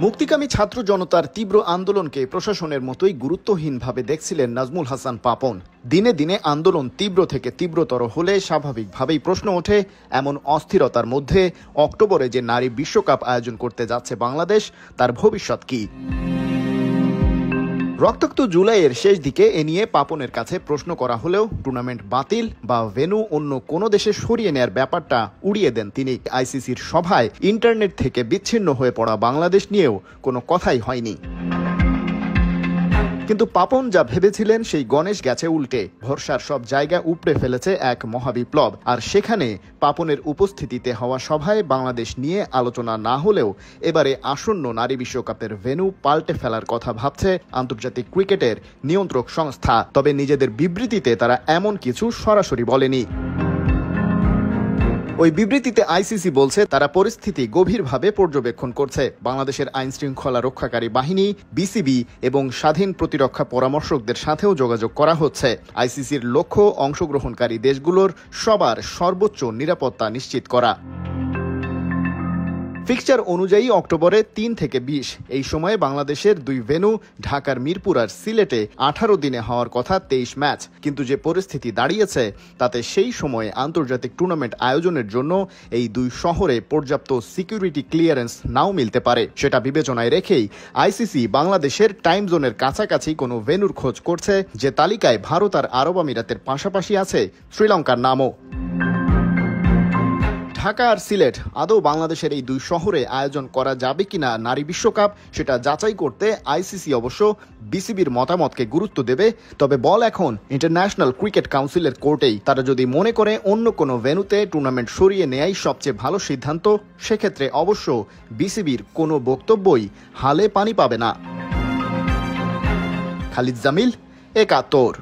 মুক্তিকামী ছাত্র জনতার তীব্র আন্দোলনকে প্রশাসনের মতোই গুরুত্বহীনভাবে দেখছিলেন নাজমুল হাসান পাপন। দিনে দিনে আন্দোলন তীব্র থেকে তীব্রতর হলে স্বাভাবিকভাবেই প্রশ্ন ওঠে, এমন অস্থিরতার মধ্যে অক্টোবরে যে নারী বিশ্বকাপ আয়োজন করতে যাচ্ছে বাংলাদেশ, তার ভবিষ্যৎ কি? রক্তাক্ত জুলাইয়ের শেষ দিকে এ নিয়ে পাপনের কাছে প্রশ্ন করা হলেও টুর্নামেন্ট বাতিল বা ভেন্যু অন্য কোনো দেশে সরিয়ে নেয়ার ব্যাপারটা উড়িয়ে দেন তিনি। আইসিসির সভায় ইন্টারনেট থেকে বিচ্ছিন্ন হয়ে পড়া বাংলাদেশ নিয়েও কোনো কথাই হয়নি। কিন্তু পাপন যা ভেবেছিলেন সেই গণেশ গেছে উল্টে। ভরসার সব জায়গা উপড়ে ফেলেছে এক মহাবিপ্লব। আর সেখানে পাপনের উপস্থিতিতে হওয়া সভায় বাংলাদেশ নিয়ে আলোচনা না হলেও এবারে আসন্ন নারী বিশ্বকাপের ভেন্যু পাল্টে ফেলার কথা ভাবছে আন্তর্জাতিক ক্রিকেটের নিয়ন্ত্রক সংস্থা। তবে নিজেদের বিবৃতিতে তারা এমন কিছু সরাসরি বলেনি। ওই বিবৃতিতে আইসিসি বলছে তারা পরিস্থিতি গভীরভাবে পর্যবেক্ষণ করছে। বাংলাদেশের আইন শৃঙ্খলা রক্ষাকারী বাহিনী, বিসিবি এবং স্বাধীন প্রতিরক্ষা পরামর্শকদের সাথেও যোগাযোগ করা হচ্ছে। আইসিসির লক্ষ্য অংশগ্রহণকারী দেশগুলোর সবার সর্বোচ্চ নিরাপত্তা নিশ্চিত করা। ফিক্সচার অনুযায়ী অক্টোবরে ৩ থেকে ২০ এই সময়ে বাংলাদেশের দুই ভেন্যু ঢাকার মিরপুর আর সিলেটে ১৮ দিনে হওয়ার কথা ২৩ ম্যাচ। কিন্তু যে পরিস্থিতি দাঁড়িয়েছে তাতে সেই সময়ে আন্তর্জাতিক টুর্নামেন্ট আয়োজনের জন্য এই দুই শহরে পর্যাপ্ত সিকিউরিটি ক্লিয়ারেন্স নাও মিলতে পারে। সেটা বিবেচনায় রেখেই আইসিসি বাংলাদেশের টাইম জোনের কাছাকাছি কোনো ভেন্যুর খোঁজ করছে, যে তালিকায় ভারত আর আরব আমিরাতের পাশাপাশি আছে শ্রীলঙ্কার নামও। ঢাকা আর সিলেট আদৌ বাংলাদেশের এই দুই শহরে আয়োজন করা যাবে কিনা নারী বিশ্বকাপ, সেটা যাচাই করতে আইসিসি অবশ্য বিসিবির মতামতকে গুরুত্ব দেবে। তবে বল এখন ইন্টারন্যাশনাল ক্রিকেট কাউন্সিলের কোর্টেই। তারা যদি মনে করে অন্য কোনো ভেন্যুতে টুর্নামেন্ট সরিয়ে নেয়াই সবচেয়ে ভালো সিদ্ধান্ত, সেক্ষেত্রে অবশ্য বিসিবির কোনো বক্তব্যই হালে পানি পাবে না। খালিদ জামিল, একাত্তর।